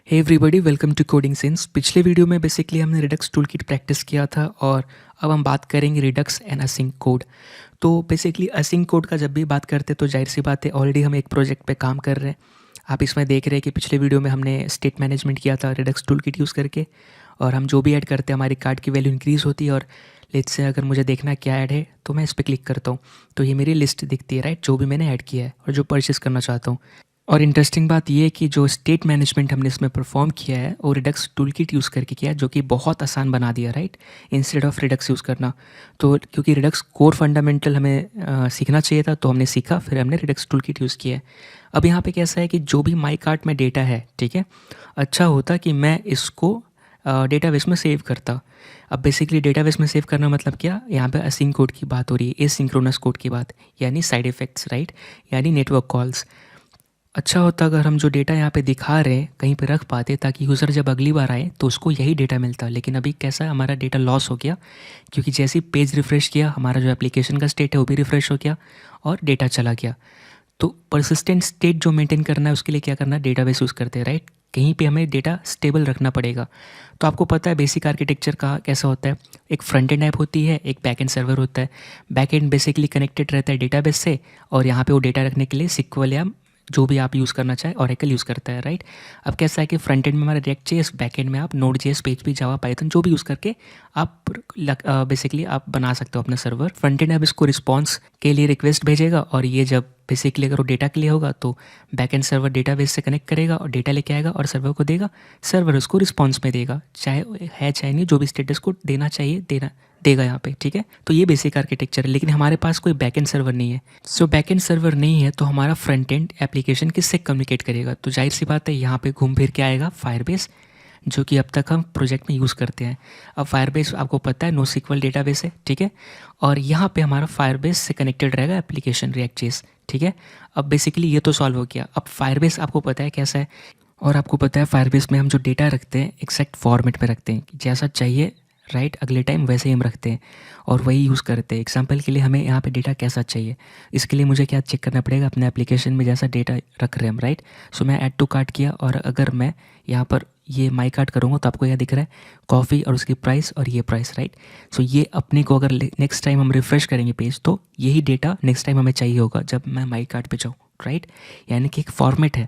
Hey everybody, welcome to coding sense. पिछले video में basically हमने रिडक्स टूलकिट प्रैक्टिस किया था और अब हम बात करेंगे रिडक्स एंड असिंक कोड। तो बेसिकली असिंक कोड का जब भी बात करते हैं तो जाहिर सी बात है, ऑलरेडी हम एक प्रोजेक्ट पे काम कर रहे हैं। आप इसमें देख रहे हैं कि पिछले वीडियो में हमने स्टेट मैनेजमेंट किया था रिडक्स टूलकिट यूज़ करके, और हम जो भी ऐड करते हैं हमारी कार्ड की वैल्यू इंक्रीज़ होती है। और लेट्स से अगर मुझे देखना क्या ऐड है तो मैं इस पर क्लिक करता हूँ तो ये मेरी लिस्ट दिखती है, राइट, जो भी मैंने ऐड किया है और जो परचेस करना चाहता हूँ। और इंटरेस्टिंग बात यह है कि जो स्टेट मैनेजमेंट हमने इसमें परफॉर्म किया है वो रिडक्स टूलकिट यूज़ करके किया है, जो कि बहुत आसान बना दिया, right, instead of Redux use करना। तो क्योंकि रिडक्स कोर फंडामेंटल हमें सीखना चाहिए था तो हमने सीखा, फिर हमने रिडक्स टूलकिट यूज़ किया है। अब यहाँ पे कैसा है कि जो भी माई कार्ट में डेटा है, ठीक है, अच्छा होता कि मैं इसको डेटाबेस में सेव करता। अब बेसिकली डेटाबेस में सेव करना मतलब क्या, यहाँ पे असिंक कोड की बात हो रही है, एसिंक्रोनस कोड की बात, यानी साइड इफ़ेक्ट्स, राइट, यानी नेटवर्क कॉल्स। अच्छा होता अगर हम जो डेटा यहाँ पे दिखा रहे हैं कहीं पे रख पाते, ताकि यूज़र जब अगली बार आए तो उसको यही डेटा मिलता। लेकिन अभी कैसा है, हमारा डेटा लॉस हो गया, क्योंकि जैसे ही पेज रिफ़्रेश किया हमारा जो एप्लीकेशन का स्टेट है वो भी रिफ़्रेश हो गया और डेटा चला गया। तो परसिस्टेंट स्टेट जो मेंटेन करना है उसके लिए क्या करना है, डेटाबेस यूज़ करते हैं, राइट। कहीं पे हमें डेटा स्टेबल रखना पड़ेगा। तो आपको पता है बेसिक आर्किटेक्चर का कैसा होता है, एक फ्रंट एंड ऐप होती है, एक बैक एंड सर्वर होता है। बैक एंड बेसिकली कनेक्टेड रहता है डेटाबेस से, और यहाँ पे वो डेटा रखने के लिए सिक्वल या जो भी आप यूज़ करना चाहे ओरेकल यूज़ करता है, राइट। अब कैसा है कि फ्रंट एंड में हमारा रिएक्ट जेएस, बैक एंड में आप नोड जेएस, पीएचपी, जावा, पाइथन जो भी यूज़ करके आप बेसिकली आप बना सकते हो अपना सर्वर। फ्रंट एंड अब इसको रिस्पॉन्स के लिए रिक्वेस्ट भेजेगा, और ये जब बेसिकली अगर वो डेटा के लिए होगा तो बैक एंड सर्वर डेटाबेस से कनेक्ट करेगा और डेटा लेके आएगा और सर्वर को देगा। सर्वर उसको रिस्पॉन्स में देगा, चाहे है चाहे नहीं, जो भी स्टेटस को देना चाहिए देना देगा यहाँ पे, ठीक है। तो ये बेसिक आर्किटेक्चर है, लेकिन हमारे पास कोई बैकएंड सर्वर नहीं है। सो बैकएंड सर्वर नहीं है तो हमारा फ्रंट एंड एप्लीकेशन किससे कम्युनिकेट करेगा? तो जाहिर सी बात है यहाँ पे घूम फिर के आएगा फायरबेस, जो कि अब तक हम प्रोजेक्ट में यूज़ करते हैं। अब फायरबेस आपको पता है NoSQL डेटाबेस है, ठीक है, और यहाँ पे हमारा फायरबेस से कनेक्टेड रहेगा एप्लीकेशन रिएक्ट.जेएस, ठीक है। अब बेसिकली ये तो सॉल्व हो गया। अब फायरबेस आपको पता है कैसा है, और आपको पता है फायरबेस में हम जो डेटा रखते हैं एक्जैक्ट फॉर्मेट में रखते हैं, जैसा चाहिए, राइट, अगले टाइम वैसे ही हम रखते हैं और वही यूज़ करते हैं। एग्जांपल के लिए हमें यहाँ पे डेटा कैसा चाहिए, इसके लिए मुझे क्या चेक करना पड़ेगा, अपने एप्लीकेशन में जैसा डेटा रख रहे हैं हम, राइट। सो मैं ऐड टू कार्ट किया, और अगर मैं यहाँ पर ये माई कार्ट करूँगा तो आपको यह दिख रहा है कॉफ़ी और उसकी प्राइस और ये प्राइस, राइट। सो ये अपने को अगर नेक्स्ट टाइम हम रिफ़्रेश करेंगे पेज तो यही डेटा नेक्स्ट टाइम हमें चाहिए होगा जब मैं माई कार्ट पे जाऊँ, राइट। यानी कि एक फॉर्मेट है,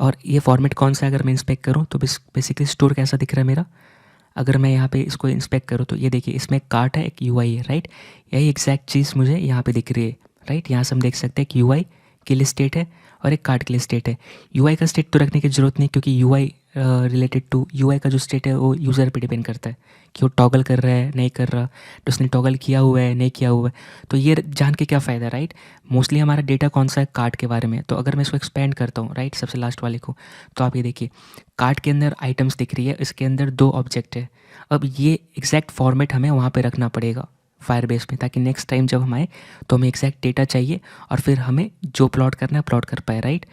और ये फॉर्मेट कौन सा है अगर मैं इंस्पेक्ट करूँ तो बेसिकली स्टोर कैसा दिख रहा है मेरा। अगर मैं यहाँ पे इसको इंस्पेक्ट करूँ तो ये देखिए, इसमें एक कार्ट है, एक यूआई है, राइट। यही एग्जैक्ट चीज़ मुझे यहाँ पे दिख रही है, राइट। यहाँ से हम देख सकते हैं कि यूआई के लिए स्टेट है और एक कार्ट के लिए स्टेट है। यूआई का स्टेट तो रखने की ज़रूरत नहीं, क्योंकि यूआई रिलेटेड टू यूआई का जो स्टेट है वो यूज़र पे डिपेंड करता है कि वो टॉगल कर रहा है नहीं कर रहा, तो उसने टॉगल किया हुआ है नहीं किया हुआ है। तो ये जान के क्या फ़ायदा, राइट। मोस्टली हमारा डेटा कौन सा है, कार्ट के बारे में। तो अगर मैं इसको एक्सपेंड करता हूँ, राइट, सबसे लास्ट वाले को, तो आप ये देखिए कार्ट के अंदर आइटम्स दिख रही है, इसके अंदर 2 ऑब्जेक्ट है। अब ये एग्जैक्ट फॉर्मेट हमें वहाँ पे रखना पड़ेगा फायरबेस में, ताकि नेक्स्ट टाइम जब हम आए तो हमें एग्जैक्ट डेटा चाहिए और फिर हमें जो प्लॉट करना है प्लॉट कर पाए, राइट।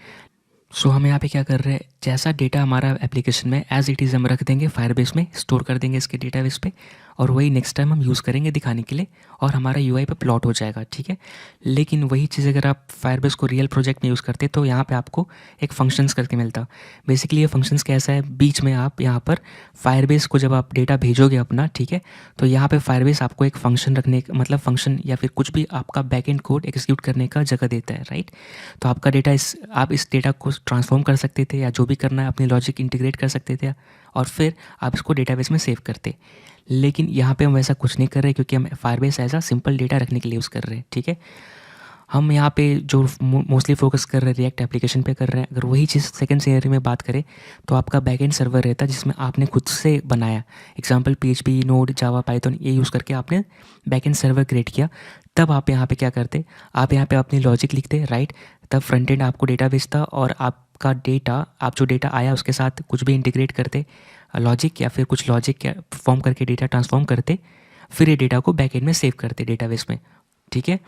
सो हम यहाँ पे क्या कर रहे हैं, जैसा डेटा हमारा एप्लीकेशन में एज इट इज़ हम रख देंगे फायरबेस में, स्टोर कर देंगे इसके डेटाबेस पे, और वही नेक्स्ट टाइम हम यूज़ करेंगे दिखाने के लिए, और हमारा यूआई पे प्लॉट हो जाएगा, ठीक है। लेकिन वही चीज़ अगर आप फायरबेस को रियल प्रोजेक्ट में यूज़ करते तो यहाँ पे आपको एक फंक्शंस करके मिलता। बेसिकली ये फंक्शंस कैसा है, बीच में आप यहाँ पर फायरबेस को जब आप डेटा भेजोगे अपना, ठीक है, तो यहाँ पे फायरबेस आपको एक फंक्शन रखने, मतलब फंक्शन या फिर कुछ भी आपका बैकएंड कोड एग्जीक्यूट करने का जगह देता है, राइट। तो आपका डेटा आप इस डेटा को ट्रांसफॉर्म कर सकते थे, या जो भी करना है अपनी लॉजिक इंटीग्रेट कर सकते थे, और फिर आप इसको डेटाबेस में सेव करते। लेकिन यहाँ पे हम वैसा कुछ नहीं कर रहे, क्योंकि हम Firebase as a simple data रखने के लिए यूज़ कर रहे हैं, ठीक है। हम यहाँ पे जो मोस्टली फोकस कर रहे हैं रिएक्ट एप्लीकेशन पे कर रहे हैं। अगर वही चीज़ सेकंड सिनेरियो में बात करें तो आपका बैकएंड सर्वर रहता है जिसमें आपने खुद से बनाया, एग्जांपल पीएचपी, नोड, जावा, पाइथन ये यूज़ करके आपने बैकएंड सर्वर क्रिएट किया। तब आप यहाँ पे क्या करते, आप यहाँ पे अपनी लॉजिक लिखते, राइट। तब फ्रंट एंड आपको डेटा भेजता, और आपका डेटा, आप जो डेटा आया उसके साथ कुछ भी इंटीग्रेट करते लॉजिक, या फिर कुछ लॉजिक परफॉर्म करके डेटा ट्रांसफॉर्म करते, फिर ये डेटा को बैकएंड में सेव करते डेटाबेस में, ठीक है।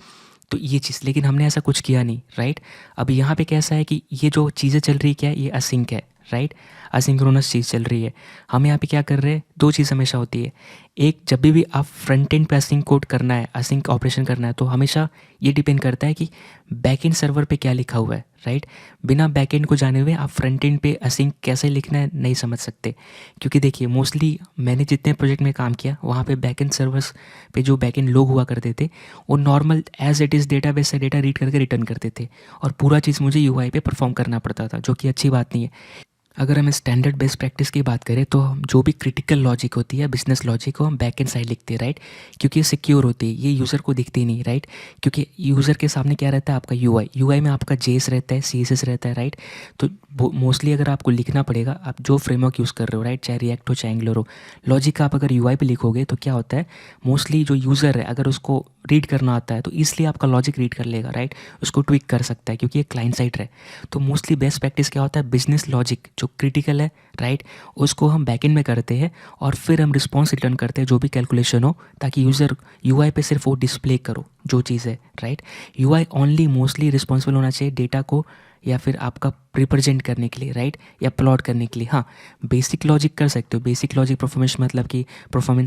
तो ये चीज़, लेकिन हमने ऐसा कुछ किया नहीं, राइट। अब यहाँ पे कैसा है कि ये जो चीज़ें चल रही क्या है, ये असिंक है, राइट, असिंक्रोनस चीज़ चल रही है। हम यहाँ पे क्या कर रहे हैं, 2 चीज़ हमेशा होती है। एक जब भी आप फ्रंट एंड पे असिंक कोड करना है, असिंक ऑपरेशन करना है, तो हमेशा ये डिपेंड करता है कि बैक एंड सर्वर पे क्या लिखा हुआ है, राइट। बिना बैक एंड को जाने हुए आप फ्रंट एंड पे असिंक कैसे लिखना है नहीं समझ सकते, क्योंकि देखिए मोस्टली मैंने जितने प्रोजेक्ट में काम किया वहाँ पे बैक एंड सर्वर्स पे जो बैक एंड लोग हुआ करते थे वो normal as it is database से डेटा रीड करके रिटर्न करते थे, और पूरा चीज़ मुझे यूआई पे परफॉर्म करना पड़ता था, जो कि अच्छी बात नहीं है। अगर हम स्टैंडर्ड बेस्ट प्रैक्टिस की बात करें तो हम जो भी क्रिटिकल लॉजिक होती है, बिजनेस लॉजिक को हम बैक एंड साइड लिखते हैं, राइट, क्योंकि ये सिक्योर होती है, ये यूज़र को दिखती नहीं, राइट, क्योंकि यूज़र के सामने क्या रहता है, आपका यूआई में आपका जेएस रहता है, सीएसएस रहता है, राइट। तो मोस्टली अगर आपको लिखना पड़ेगा, आप जो फ्रेमवर्क यूज़ कर रहे हो, राइट, चाहे रिएक्ट हो चाहे एंगुलर हो, लॉजिक आप अगर यूआई पे लिखोगे तो क्या होता है, मोस्टली जो यूज़र है अगर उसको रीड करना आता है तो इसलिए आपका लॉजिक रीड कर लेगा, राइट, उसको ट्विक कर सकता है क्योंकि ये क्लाइंट साइड है। तो मोस्टली बेस्ट प्रैक्टिस क्या होता है, बिजनेस लॉजिक जो क्रिटिकल है, राइट, उसको हम बैकएंड में करते हैं और फिर हम रिस्पॉन्स रिटर्न करते हैं जो भी कैलकुलेशन हो, ताकि यूज़र यूआई पे सिर्फ वो डिस्प्ले करो जो चीज़ है, right. UI only mostly responsible होना चाहिए डेटा को या फिर आपका रिप्रेजेंट करने के लिए, राइट, या प्लॉट करने के लिए। हाँ, बेसिक लॉजिक कर सकते हो, बेसिक लॉजिक परफॉर्मेंस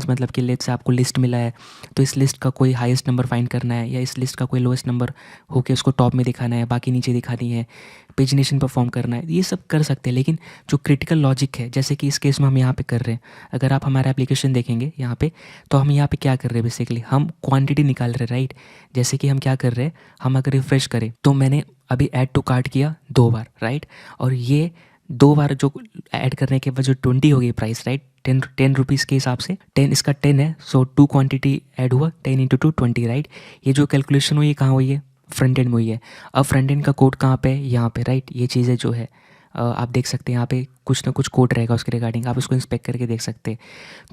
मतलब कि लेट से आपको लिस्ट मिला है तो इस लिस्ट का कोई हाईएस्ट नंबर फाइंड करना है या इस लिस्ट का कोई लोएस्ट नंबर होके उसको टॉप में दिखाना है, बाकी नीचे दिखानी है, पेजिनेशन परफॉर्म करना है, ये सब कर सकते हैं। लेकिन जो क्रिटिकल लॉजिक है, जैसे कि इस केस में हम यहाँ पे कर रहे हैं, अगर आप हमारा एप्लीकेशन देखेंगे यहाँ पे, तो हम यहाँ पे क्या कर रहे हैं, बेसिकली हम क्वांटिटी निकाल रहे हैं, राइट। जैसे कि हम क्या कर रहे हैं, हम अगर रिफ्रेश करें तो मैंने अभी ऐड टू कार्ट किया 2 बार, राइट, और ये 2 बार जो ऐड करने के बाद जो 20 हो गई प्राइस, राइट, 10 रुपीज़ के हिसाब से 10 इसका 10 है, सो 2 क्वांटिटी ऐड हुआ, 10 इंटू 2 20, राइट। ये जो कैलकुलेशन हुई है कहाँ हुई है, फ्रंट एंड में हुई है। अब फ्रंट एंड का कोड कहाँ पे है, यहाँ पे, राइट। ये चीज़ें जो है आप देख सकते हैं यहाँ पे कुछ ना कुछ कोड रहेगा उसके रिगार्डिंग, आप उसको इंस्पेक्ट करके देख सकते हैं।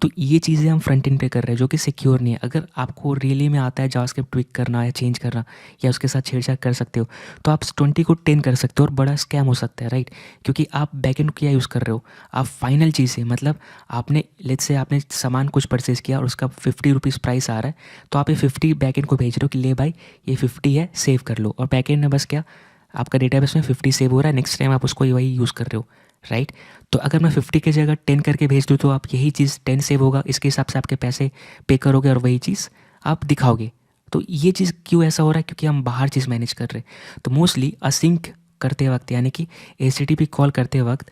तो ये चीज़ें हम फ्रंट एंड पे कर रहे हैं जो कि सिक्योर नहीं है। अगर आपको रियली में आता है जावास्क्रिप्ट ट्विक करना या चेंज करना या उसके साथ छेड़छाड़ कर सकते हो, तो आप 20 को 10 कर सकते हो और बड़ा स्कैम हो सकता है, राइट, क्योंकि आप बैकएंड क्या यूज़ कर रहे हो, आप फाइनल चीज़ है, मतलब आपने लेट्स से आपने सामान कुछ परचेज़ किया और उसका 50 रुपीज़ प्राइस आ रहा है, तो आप ये 50 बैकएंड को भेज रहे हो कि ले भाई ये 50 है, सेव कर लो, और बैकएंड में बस क्या आपका डेटाबेस में 50 सेव हो रहा है, नेक्स्ट टाइम आप उसको वही यूज़ कर रहे हो, राइट। तो अगर मैं 50 की जगह 10 करके भेज दूँ तो आप यही चीज़ 10 सेव होगा, इसके हिसाब से आपके पैसे पे करोगे और वही चीज़ आप दिखाओगे। तो ये चीज़ क्यों ऐसा हो रहा है, क्योंकि हम बाहर चीज़ मैनेज कर रहे हैं। तो मोस्टली असिंक करते वक्त यानी कि HTTP कॉल करते वक्त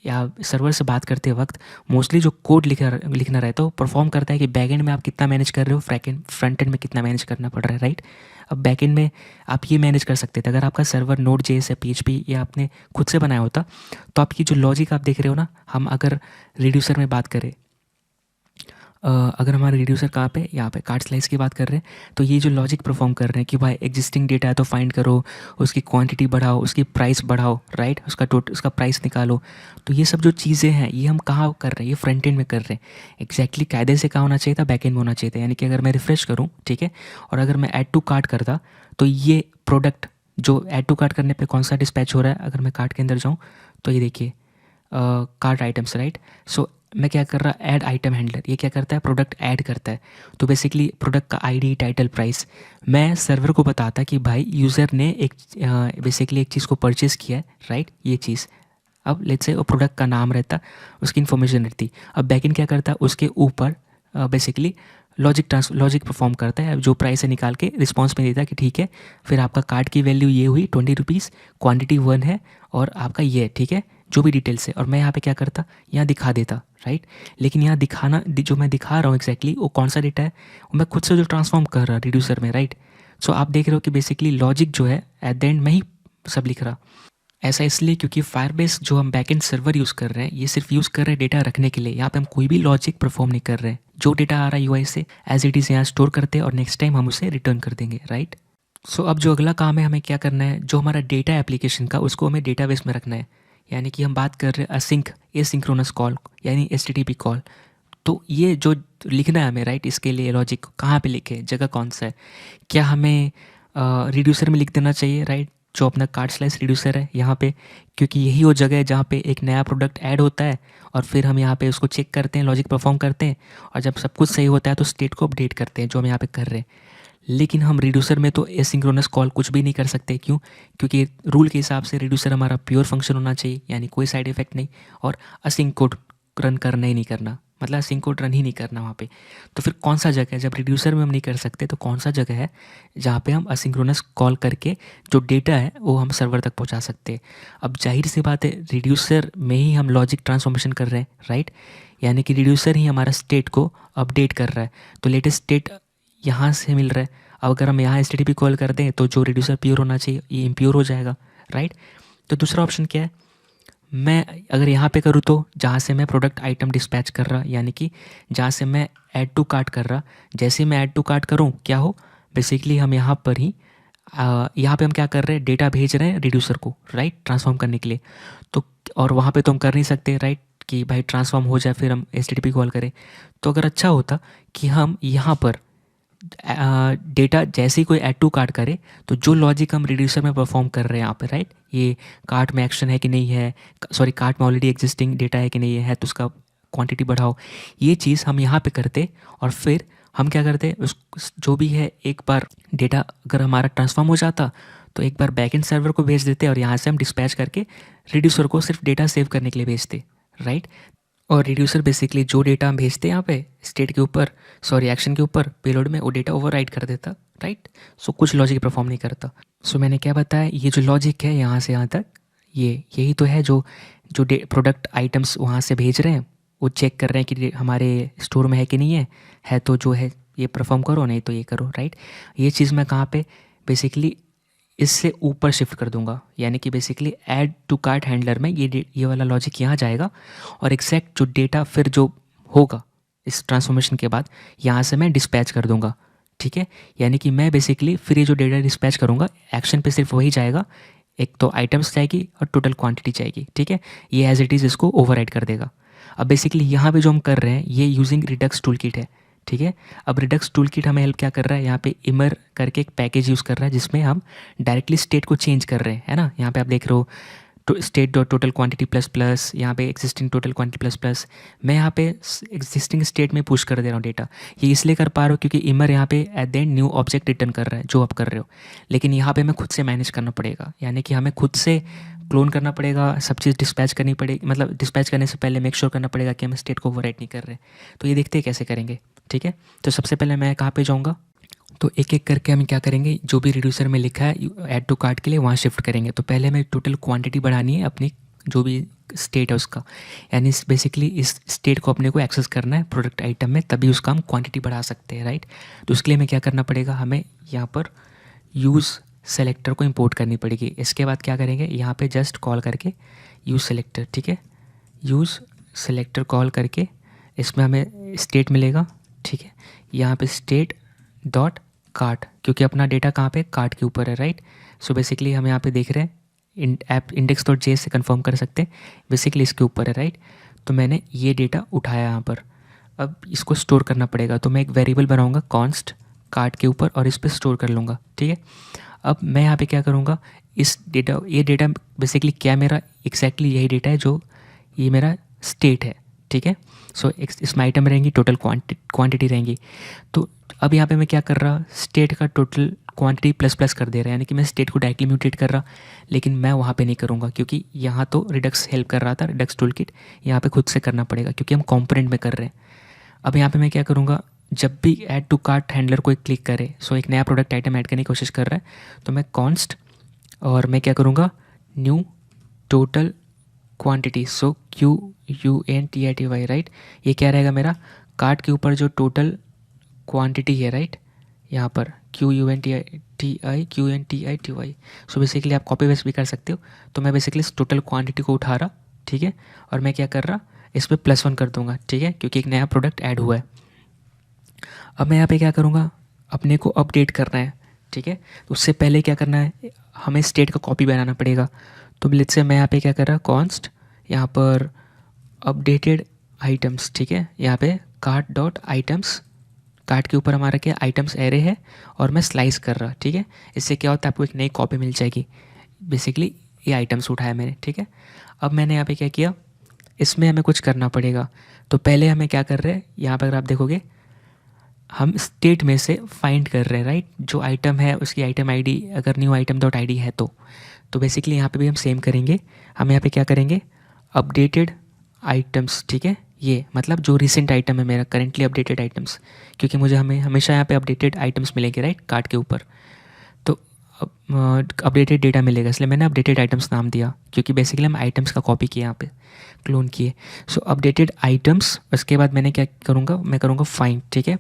या सर्वर से बात करते वक्त मोस्टली जो कोड लिखना रहता है वो परफॉर्म करता है कि बैकएंड में आप कितना मैनेज कर रहे हो, फ्रंट एंड में कितना मैनेज करना पड़ रहा है, राइट। अब बैकएंड में आप ये मैनेज कर सकते थे, अगर आपका सर्वर Node.js या PHP या आपने खुद से बनाया होता, तो आपकी जो लॉजिक आप देख रहे हो ना, हम अगर रिड्यूसर में बात करें, अगर हमारा रिड्यूसर कहाँ पे, यहाँ पे कार्ड स्लाइस की बात कर रहे हैं, तो ये जो लॉजिक परफॉर्म कर रहे हैं कि भाई एग्जिस्टिंग डेटा है तो फाइंड करो, उसकी क्वांटिटी बढ़ाओ, उसकी प्राइस बढ़ाओ, राइट, उसका प्राइस निकालो। तो ये सब जो चीज़ें हैं ये हम कहाँ कर रहे हैं, ये फ्रंट एंड में कर रहे हैं। एग्जैक्टली कायदे से कहाँ होना चाहिए था, बैक एंड में होना चाहिए था। यानी कि अगर मैं रिफ्रेश करूँ, ठीक है, और अगर मैं ऐड टू कार्ट करता तो ये प्रोडक्ट जो ऐड टू कार्ट करने पर कौन सा डिस्पैच हो रहा है, अगर मैं कार्ट के अंदर जाऊँ तो ये देखिए कार्ट आइटम्स, राइट। सो मैं क्या कर रहा, ऐड आइटम हैंडलर, ये क्या करता है, प्रोडक्ट ऐड करता है। तो बेसिकली प्रोडक्ट का आईडी, टाइटल, प्राइस मैं सर्वर को बताता कि भाई यूज़र ने बेसिकली एक चीज़ को परचेज़ किया है, राइट, ये चीज़। अब लेट्स से वो प्रोडक्ट का नाम रहता, उसकी इन्फॉर्मेशन रहती। अब बैकएंड क्या करता है, उसके ऊपर बेसिकली लॉजिक परफॉर्म करता है, जो प्राइस है निकाल के रिस्पॉन्स में देता है कि ठीक है, फिर आपका कार्ड की वैल्यू ये हुई 20 रुपीज़, क्वान्टिटी 1 है और आपका ये, ठीक है, जो भी डिटेल्स है। और मैं यहाँ पे क्या करता, यहाँ दिखा देता, राइट। लेकिन यहाँ दिखाना जो मैं दिखा रहा हूँ एग्जैक्टली वो कौन सा डेटा है, वो मैं खुद से जो ट्रांसफॉर्म कर रहा रिड्यूसर में, राइट। सो आप देख रहे हो कि बेसिकली लॉजिक जो है एट द एंड में ही सब लिख रहा। ऐसा इसलिए क्योंकि फायरबेस जो हम बैकएंड सर्वर यूज़ कर रहे हैं ये सिर्फ यूज़ कर रहे हैं डेटा रखने के लिए, यहाँ पे हम कोई भी लॉजिक परफॉर्म नहीं कर रहे हैं। जो डेटा आ रहा है यूआई से एज इट इज़ यहाँ स्टोर करते हैं और नेक्स्ट टाइम हम उसे रिटर्न कर देंगे, राइट। सो अब जो अगला काम है हमें क्या करना है, जो हमारा डेटा एप्लीकेशन का उसको हमें डेटाबेस में रखना है। यानी कि हम बात कर रहे हैं असिंक एसिंक्रोनस कॉल यानी HTTP कॉल। तो ये जो लिखना है हमें, राइट, इसके लिए लॉजिक कहाँ पे लिखे, जगह कौन सा है, क्या हमें रिड्यूसर में लिख देना चाहिए, राइट, जो अपना कार्ड स्लाइस रिड्यूसर है यहाँ पे, क्योंकि यही वो जगह है जहाँ पे एक नया प्रोडक्ट ऐड होता है और फिर हम यहाँ पे उसको चेक करते हैं, लॉजिक परफॉर्म करते हैं और जब सब कुछ सही होता है तो स्टेट को अपडेट करते हैं, जो हम यहाँ पे कर रहे हैं। लेकिन हम रिड्यूसर में तो एसिंक्रोनस कॉल कुछ भी नहीं कर सकते, क्यों, क्योंकि रूल के हिसाब से रिड्यूसर हमारा प्योर फंक्शन होना चाहिए, यानी कोई साइड इफेक्ट नहीं, और असिंक कोड रन करना ही नहीं करना, मतलब असिंक कोड रन ही नहीं करना वहाँ पे। तो फिर कौन सा जगह है, जब रिड्यूसर में हम नहीं कर सकते तो कौन सा जगह है जहाँ पे हम असिंक्रोनस कॉल करके जो डेटा है वो हम सर्वर तक पहुँचा सकते हैं। अब जाहिर सी बात है रिड्यूसर में ही हम लॉजिक ट्रांसफॉर्मेशन कर रहे हैं, राइट। यानी कि रिड्यूसर ही हमारा स्टेट को अपडेट कर रहा है, तो लेटेस्ट स्टेट यहाँ से मिल रहा है। अब अगर हम यहाँ एच कॉल कर दें तो जो रिड्यूसर प्योर होना चाहिए ये इम्प्योर हो जाएगा, राइट। तो दूसरा ऑप्शन क्या है, मैं अगर यहाँ पे करूँ तो जहाँ से मैं प्रोडक्ट आइटम डिस्पैच कर रहा, यानी कि जहाँ से मैं ऐड टू कार्ट कर रहा, जैसे ही मैं ऐड टू कार्ट करूँ क्या हो, बेसिकली हम यहाँ पर ही यहाँ पे हम क्या कर रहे हैं, डेटा भेज रहे हैं रिड्यूसर को, राइट, ट्रांसफॉर्म करने के लिए। तो और वहाँ पे तो हम कर नहीं सकते, राइट, कि भाई ट्रांसफॉर्म हो जाए फिर हम एच कॉल करें। तो अगर अच्छा होता कि हम यहाँ पर डेटा जैसे ही कोई ऐड टू कार्ट करे तो जो लॉजिक हम रिड्यूसर में परफॉर्म कर रहे हैं यहाँ पे, राइट, ये कार्ट में एक्शन है कि नहीं है, सॉरी कार्ट में ऑलरेडी एग्जिस्टिंग डेटा है कि नहीं है तो उसका क्वांटिटी बढ़ाओ, ये चीज़ हम यहाँ पे करते। और फिर हम क्या करते, उस जो भी है एक बार डेटा अगर हमारा ट्रांसफॉर्म हो जाता तो एक बार बैकएंड सर्वर को भेज देते और यहाँ से हम डिस्पैच करके रिड्यूसर को सिर्फ डेटा सेव करने के लिए भेजते, राइट। और रिड्यूसर बेसिकली जो डेटा हम भेजते हैं यहाँ पे स्टेट के ऊपर, सॉरी एक्शन के ऊपर पेलोड में, वो डेटा ओवरराइट कर देता, राइट। सो कुछ लॉजिक परफॉर्म नहीं करता। सो मैंने क्या बताया, ये जो लॉजिक है यहाँ से यहाँ तक यही तो है जो जो प्रोडक्ट आइटम्स वहाँ से भेज रहे हैं वो चेक कर रहे हैं कि हमारे स्टोर में है कि नहीं है तो जो है ये परफॉर्म करो, नहीं तो ये करो, राइट। ये चीज़ मैं कहाँ पे बेसिकली इससे ऊपर शिफ्ट कर दूंगा, यानी कि basically add to cart handler में ये वाला लॉजिक यहाँ जाएगा और एग्जैक्ट जो डेटा फिर जो होगा इस ट्रांसफॉर्मेशन के बाद यहाँ से मैं डिस्पैच कर दूंगा, ठीक है। यानी कि मैं बेसिकली फिर ये जो डेटा डिस्पैच करूँगा एक्शन पे सिर्फ वही जाएगा, एक तो आइटम्स जाएगी और टोटल क्वांटिटी जाएगी, ठीक है। ये एज इट इज़ इसको ओवरराइड कर देगा। अब बेसिकली यहाँ पे जो हम कर रहे हैं ये यूजिंग रिडक्स टूल किट है, ठीक है। अब रिडक्स टूल किट हमें हेल्प क्या कर रहा है, यहाँ पे इमर करके एक पैकेज यूज़ कर रहा है जिसमें हम डायरेक्टली स्टेट को चेंज कर रहे हैं, है ना। यहाँ पे आप देख रहे हो state dot total quantity plus plus, यहाँ पे existing total quantity plus plus, मैं यहाँ पे एग्जिस्टिंग स्टेट में पुश कर दे रहा हूँ डेटा। ये इसलिए कर पा रहा हूँ क्योंकि इमर यहाँ पे at the end new object return कर रहा है जो आप कर रहे हो, लेकिन यहाँ पे हमें खुद से मैनेज करना पड़ेगा, यानी कि हमें खुद से क्लोन करना पड़ेगा, सब चीज़ डिस्पैच करनी पड़ेगी, मतलब डिस्पैच करने से पहले मेक श्योर करना पड़ेगा कि हम स्टेट को ओवरराइट नहीं कर रहे। तो ये देखते हैं कैसे करेंगे, ठीक है। तो सबसे पहले मैं कहाँ पे जाऊँगा, तो एक एक करके हम क्या करेंगे, जो भी रिड्यूसर में लिखा है ऐड टू कार्ट के लिए वहाँ शिफ्ट करेंगे। तो पहले हमें टोटल क्वांटिटी बढ़ानी है अपनी जो भी स्टेट है उसका, यानी बेसिकली इस स्टेट को अपने को एक्सेस करना है प्रोडक्ट आइटम में, तभी उसका हम क्वांटिटी बढ़ा सकते हैं, राइट। तो उसके लिए हमें क्या करना पड़ेगा, हमें यहाँ पर यूज़ सेलेक्टर को इंपोर्ट करनी पड़ेगी। इसके बाद क्या करेंगे, यहाँ पे जस्ट कॉल करके यूज़ सेलेक्टर, ठीक है, यूज़ सेलेक्टर कॉल करके इसमें हमें स्टेट मिलेगा, ठीक है। यहाँ पे स्टेट डॉट कार्ट, क्योंकि अपना डेटा कहाँ पे कार्ट के ऊपर है, राइट। सो बेसिकली हम यहाँ पे देख रहे हैं ऐप इंडेक्स डॉट जे से कन्फर्म कर सकते हैं, बेसिकली इसके ऊपर है, राइट। तो मैंने ये डेटा उठाया यहाँ पर, अब इसको स्टोर करना पड़ेगा। तो मैं एक वेरिएबल बनाऊँगा कॉन्स्ट कार्ट के ऊपर और इस पर स्टोर कर लूँगा, ठीक है। अब मैं यहाँ पे क्या करूँगा, इस डेटा ये डेटा बेसिकली क्या मेरा एग्जैक्टली यही डेटा है जो ये मेरा स्टेट है, ठीक है। सो इसमें आइटम रहेंगी, टोटल क्वांटिटी रहेंगी। तो अब यहाँ पे मैं क्या कर रहा, स्टेट का टोटल क्वांटिटी प्लस प्लस कर दे रहा है, यानी कि मैं स्टेट को डायरेक्टली म्यूटेट कर रहा, लेकिन मैं वहाँ पे नहीं करूँगा क्योंकि यहाँ तो रिडक्स हेल्प कर रहा था, रिडक्स टूल किट, यहाँ पे खुद से करना पड़ेगा क्योंकि हम कॉम्पोनेंट में कर रहे हैं। अब यहाँ पे मैं क्या करूँगा, जब भी ऐड टू कार्ट हैंडलर को क्लिक करे, सो एक नया प्रोडक्ट आइटम ऐड करने की कोशिश कर रहा है, तो मैं कॉन्स्ट और मैं क्या करूँगा, न्यू टोटल क्वांटिटी, सो QUNTITY, राइट। ये क्या रहेगा मेरा कार्ट के ऊपर जो टोटल क्वांटिटी है, राइट, यहाँ पर QUNTITY। सो बेसिकली आप कॉपी पेस्ट भी कर सकते हो। तो मैं बेसिकली इस टोटल क्वांटिटी को उठा रहा, ठीक है, और मैं क्या कर रहा, इस पर +1 कर दूंगा, ठीक है, क्योंकि एक नया प्रोडक्ट ऐड हुआ है। अब मैं यहाँ पे क्या करूँगा, अपने को अपडेट करना है, ठीक है। तो उससे पहले क्या करना है, हमें स्टेट का कॉपी बनाना पड़ेगा। तो लेट्स से मैं यहाँ पे क्या कर रहा, कॉन्स्ट यहाँ पर अपडेटेड आइटम्स, ठीक है, यहाँ पे कार्ट डॉट आइटम्स, कार्ट के ऊपर हमारा क्या आइटम्स एरे है और मैं स्लाइस कर रहा, ठीक है। इससे क्या होता है, आपको एक नई कॉपी मिल जाएगी। बेसिकली ये आइटम्स उठाया मैंने, ठीक है। अब मैंने यहाँ पे क्या किया, इसमें हमें कुछ करना पड़ेगा। तो पहले हमें क्या कर रहे हैं, यहाँ पर अगर आप देखोगे हम स्टेट में से फाइंड कर रहे हैं, राइट, जो आइटम है उसकी आइटम आईडी अगर न्यू आइटम डॉट आई है तो बेसिकली यहाँ पे भी हम सेम करेंगे। हम यहाँ पे क्या करेंगे, अपडेटेड आइटम्स, ठीक है, ये मतलब जो रिसेंट आइटम है मेरा करेंटली अपडेटेड आइटम्स, क्योंकि मुझे हमें हमेशा यहाँ पे अपडेटेड आइटम्स मिलेंगे राइट कार्ड के ऊपर। तो अपडेटेड डेटा मिलेगा, इसलिए मैंने अपडेटेड आइटम्स नाम दिया, क्योंकि बेसिकली हम आइटम्स का कॉपी किए यहाँ पे, क्लोन किए। सो अपडेटेड आइटम्स, उसके बाद मैंने क्या करूँगा, मैं करूँगा फाइंड। ठीक है,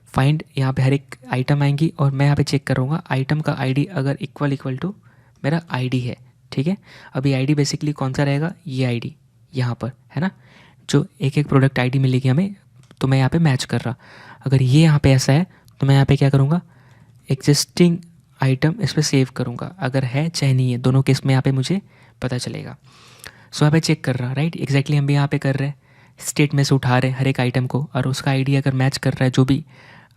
फाइंड यहाँ पे हर एक आइटम आएंगी और मैं यहाँ पे चेक करूँगा आइटम का आईडी अगर इक्वल टू मेरा आईडी है। ठीक है, अभी आईडी बेसिकली कौन सा रहेगा, ये आईडी यहाँ पर है ना, जो एक एक प्रोडक्ट आईडी मिलेगी हमें, तो मैं यहाँ पे मैच कर रहा। अगर ये यहाँ पे ऐसा है तो मैं यहाँ पे क्या करूँगा, एग्जिस्टिंग आइटम इस पर सेव करूँगा, अगर है चाहे नहीं है, दोनों केस में यहाँ पे मुझे पता चलेगा। सो यहाँ पे चेक कर रहा राइट, एग्जैक्टली हम भी यहाँ पे कर रहे हैं, स्टेट में से उठा रहे हैं हर एक आइटम को, और उसका आईडी अगर मैच कर रहा है जो भी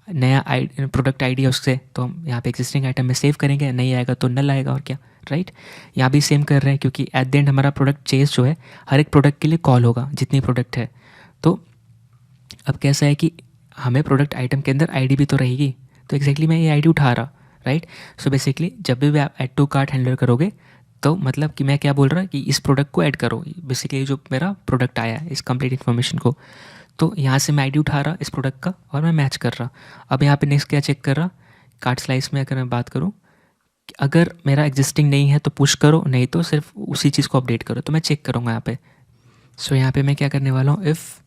नया प्रोडक्ट आईडी है उससे, तो हम यहाँ पे एग्जिस्टिंग आइटम में सेव करेंगे, नहीं आएगा तो नल आएगा, और क्या राइट। यहाँ भी सेम कर रहे हैं, क्योंकि एट द एंड हमारा प्रोडक्ट चेस जो है हर एक प्रोडक्ट के लिए कॉल होगा जितनी प्रोडक्ट है। तो अब कैसा है कि हमें प्रोडक्ट आइटम के अंदर आईडी भी तो रहेगी, तो एग्जैक्टली मैं ये आईडी उठा रहा राइट। सो बेसिकली जब भी आप ऐड टू कार्ट हैंडलर करोगे तो मतलब कि मैं क्या बोल रहा कि इस प्रोडक्ट को ऐड करो, बेसिकली जो मेरा प्रोडक्ट आया है इस कंप्लीट इन्फॉर्मेशन को, तो यहाँ से मैं आईडी उठा रहा इस प्रोडक्ट का और मैं मैच कर रहा। अब यहाँ पे नेक्स्ट क्या चेक कर रहा, कार्ट स्लाइस में अगर मैं बात करूँ, अगर मेरा एग्जिस्टिंग नहीं है तो पुश करो, नहीं तो सिर्फ उसी चीज़ को अपडेट करो, तो मैं चेक करूँगा यहाँ पे। सो यहाँ पे मैं क्या करने वाला हूँ, इफ़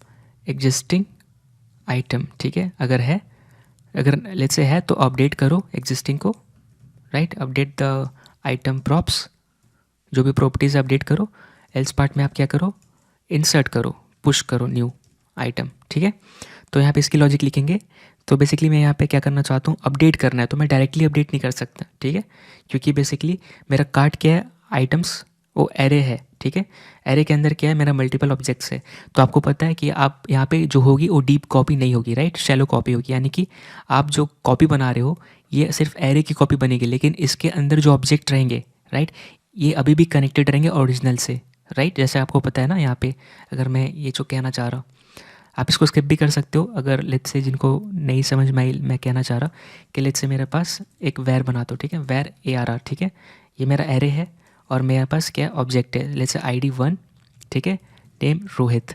एग्जिस्टिंग आइटम, ठीक है, अगर है, अगर लेट्स से है तो अपडेट करो एग्जिस्टिंग को right, update the item props, जो भी प्रॉपर्टीज़ अपडेट करो। एल्स पार्ट में आप क्या करो, इंसर्ट करो, पुश करो न्यू आइटम। ठीक है, तो यहाँ पे इसकी लॉजिक लिखेंगे। तो बेसिकली मैं यहाँ पे क्या करना चाहता हूँ, अपडेट करना है, तो मैं डायरेक्टली अपडेट नहीं कर सकता। ठीक है, क्योंकि बेसिकली मेरा कार्ट क्या है, आइटम्स वो एरे है। ठीक है, एरे के अंदर क्या है, मेरा मल्टीपल ऑब्जेक्ट्स है, तो आपको पता है कि आप यहाँ पे जो होगी वो डीप कॉपी नहीं होगी राइट, शैलो कॉपी होगी, यानी कि आप जो कॉपी बना रहे हो ये सिर्फ एरे की कॉपी बनेगी, लेकिन इसके अंदर जो ऑब्जेक्ट रहेंगे राइट, ये अभी भी कनेक्टेड रहेंगे ओरिजिनल से राइट। जैसे आपको पता है ना, यहाँ पे अगर मैं ये जो कहना चाह रहा हूँ, आप इसको स्किप भी कर सकते हो अगर लेट्स से जिनको नहीं समझ में आई, मैं कहना चाह रहा कि लेट्स से मेरे पास एक वैर बना दो। ठीक है, वैर ARR, ठीक है, ये मेरा एरे है और मेरे पास क्या ऑब्जेक्ट है, लेट्स से ID 1, ठीक है, नेम रोहित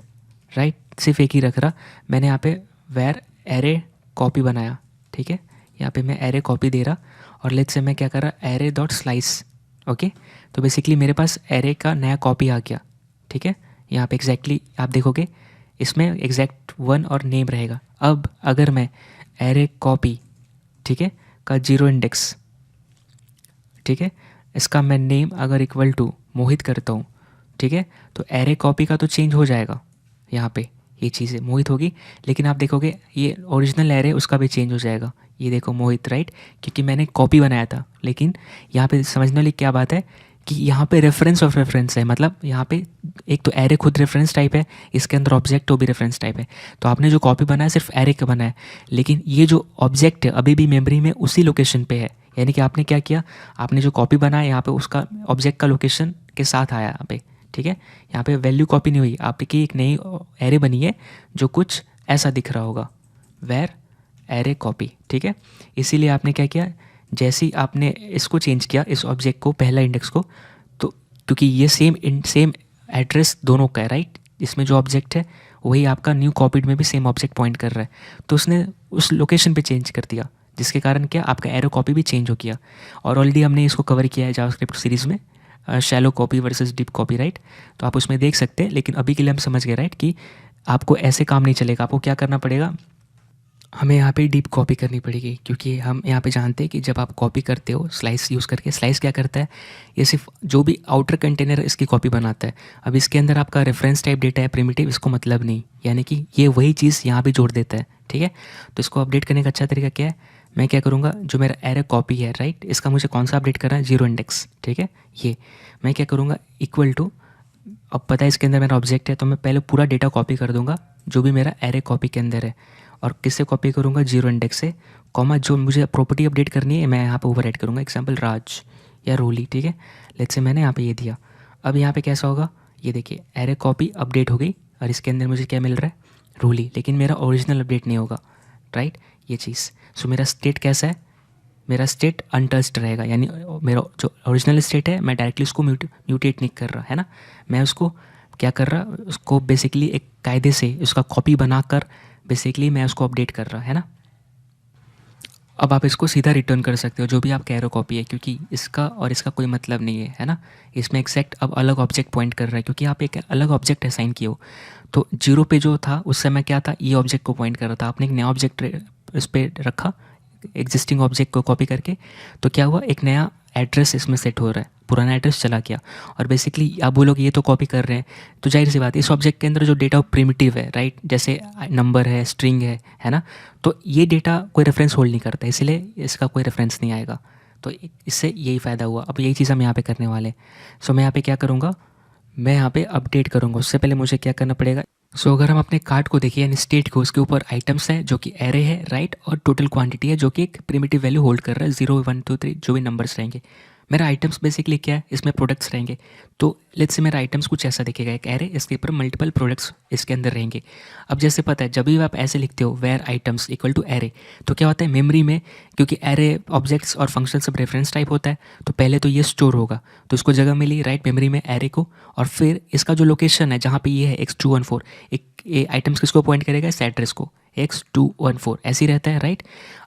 राइट, सिर्फ एक ही रख रहा मैंने यहाँ पे वैर एरे कॉपी बनाया। ठीक है, यहाँ पे मैं एरे कॉपी दे रहा और लेट्स से मैं क्या कर रहा, एरे डॉट स्लाइस। ओके, तो बेसिकली मेरे पास एरे का नया कॉपी आ गया। ठीक है, यहाँ पे एग्जैक्टली आप देखोगे इसमें एग्जैक्ट 1 और नेम रहेगा। अब अगर मैं एरे कॉपी, ठीक है, का 0 इंडेक्स, ठीक है, इसका मैं नेम अगर इक्वल टू मोहित करता हूँ, ठीक है, तो एरे कॉपी का तो चेंज हो जाएगा, यहाँ पे ये चीज़ें मोहित होगी, लेकिन आप देखोगे ये ओरिजिनल एरे उसका भी चेंज हो जाएगा। ये देखो मोहित राइट, क्योंकि मैंने कॉपी बनाया था, लेकिन यहाँ पे समझने वाली क्या बात है कि यहाँ पे रेफरेंस ऑफ रेफरेंस है, मतलब यहाँ पे एक तो एरे खुद रेफरेंस टाइप है, इसके अंदर ऑब्जेक्ट वो भी रेफरेंस टाइप है। तो आपने जो कॉपी बनाया सिर्फ एरे का बनाया है, लेकिन ये जो ऑब्जेक्ट है अभी भी मेमोरी में उसी लोकेशन पे है, यानी कि आपने क्या किया, आपने जो कॉपी बनाया यहाँ पे उसका ऑब्जेक्ट का लोकेशन के साथ आया यहाँ पे। ठीक है, यहाँ पे वैल्यू कॉपी नहीं हुई, आपकी एक नई एरे बनी है जो कुछ ऐसा दिख रहा होगा, वेर एरे कॉपी। ठीक है, इसीलिए आपने क्या किया, जैसे ही आपने इसको चेंज किया इस ऑब्जेक्ट को, पहला इंडेक्स को, तो क्योंकि ये सेम एड्रेस दोनों का है राइट, इसमें जो ऑब्जेक्ट है वही आपका न्यू कॉपीड में भी सेम ऑब्जेक्ट पॉइंट कर रहा है, तो उसने उस लोकेशन पे चेंज कर दिया, जिसके कारण क्या आपका एरो कॉपी भी चेंज हो गया। और ऑलरेडी हमने इसको कवर किया है जावास्क्रिप्ट सीरीज़ में, shallow copy versus deep copy right, तो आप उसमें देख सकते हैं। लेकिन अभी के लिए हम समझ गए राइट कि आपको ऐसे काम नहीं चलेगा, आपको क्या करना पड़ेगा, हमें यहाँ पे डीप कॉपी करनी पड़ेगी, क्योंकि हम यहाँ पे जानते हैं कि जब आप कॉपी करते हो स्लाइस यूज़ करके, स्लाइस क्या करता है, ये सिर्फ जो भी आउटर कंटेनर इसकी कॉपी बनाता है। अब इसके अंदर आपका रेफरेंस टाइप डेटा है प्रिमिटिव, इसको मतलब नहीं, यानी कि ये वही चीज़ यहाँ भी जोड़ देता है। ठीक है, तो इसको अपडेट करने का अच्छा तरीका क्या है, मैं क्या करूँगा, जो मेरा एरे कॉपी है राइट, इसका मुझे कौन सा अपडेट करना है, 0 इंडेक्स। ठीक है, ये मैं क्या करूँगा इक्वल टू, अब पता है इसके अंदर मेरा ऑब्जेक्ट है, तो मैं पहले पूरा डेटा कॉपी कर दूंगा जो भी मेरा एरे कॉपी के अंदर है, और किससे कॉपी करूँगा, 0 इंडेक्स से, कॉमा जो मुझे प्रॉपर्टी अपडेट करनी है मैं यहाँ पे ओवर ऐड करूँगा, एग्जाम्पल राज या रोली। ठीक है, लेट्स से मैंने यहाँ पे ये दिया। अब यहाँ पे कैसा होगा, ये देखिए एरे कॉपी अपडेट हो गई और इसके अंदर मुझे क्या मिल रहा है, रोली, लेकिन मेरा ओरिजिनल अपडेट नहीं होगा राइट, ये चीज़। सो मेरा स्टेट कैसा है, मेरा स्टेट अनटच्ड रहेगा, यानी मेरा जो ओरिजिनल स्टेट है मैं डायरेक्टली उसको म्यूटेट नहीं कर रहा है ना, मैं उसको क्या कर रहा, उसको बेसिकली एक कायदे से उसका कॉपी बनाकर बेसिकली मैं उसको अपडेट कर रहा, है ना। अब आप इसको सीधा रिटर्न कर सकते हो जो भी आप कह रहे हो कॉपी है, क्योंकि इसका और इसका कोई मतलब नहीं है ना। इसमें एग्जैक्ट अब अलग ऑब्जेक्ट पॉइंट कर रहा है क्योंकि आप एक अलग ऑब्जेक्ट असाइन किए हो। तो 0 पे जो था उस समय क्या था, ये ऑब्जेक्ट को पॉइंट कर रहा था, आपने एक नया ऑब्जेक्ट इस पर रखा एग्जिस्टिंग ऑब्जेक्ट को कॉपी करके, तो क्या हुआ, एक नया एड्रेस इसमें सेट हो रहा है, पुराना एड्रेस चला गया। और बेसिकली आप बोलोगे ये तो कॉपी कर रहे हैं, तो जाहिर सी बात है इस ऑब्जेक्ट के अंदर जो डेटा प्रिमिटिव है, राइट, जैसे नंबर है, स्ट्रिंग है ना, तो ये डेटा कोई रेफरेंस होल्ड नहीं करता, इसलिए इसका कोई रेफरेंस नहीं आएगा। तो इससे यही फ़ायदा हुआ। अब यही चीज़ हम यहाँ पे करने वाले हैं। सो मैं यहाँ पे क्या करूँगा, मैं यहाँ पे अपडेट करूँगा। उससे पहले मुझे क्या करना पड़ेगा, सो अगर हम अपने कार्ड को देखिए यानी स्टेट को, उसके ऊपर आइटम्स है जो कि एरे है, राइट, और टोटल क्वांटिटी है जो कि एक प्रिमिटिव वैल्यू होल्ड कर रहा है, 0 1 2 3 जो भी नंबर्स रहेंगे। मेरा आइटम्स बेसिकली क्या है, इसमें प्रोडक्ट्स रहेंगे। तो लेट्स से मेरा आइटम्स कुछ ऐसा दिखेगा, एक एरे, इसके ऊपर मल्टीपल प्रोडक्ट्स इसके अंदर रहेंगे। अब जैसे पता है जब भी आप ऐसे लिखते हो where items equal to array, तो क्या होता है मेमोरी में, क्योंकि एरे ऑब्जेक्ट्स और फंक्शन सब रेफरेंस टाइप होता है, तो पहले तो ये स्टोर होगा, तो इसको जगह मिली, राइट, मेमोरी में एरे को, और फिर इसका जो लोकेशन है जहाँ पे ये है x214, एक ये आइटम्स किसको पॉइंट करेगा, इस एड्रेस को, x214 ऐसे ही रहता है, राइट।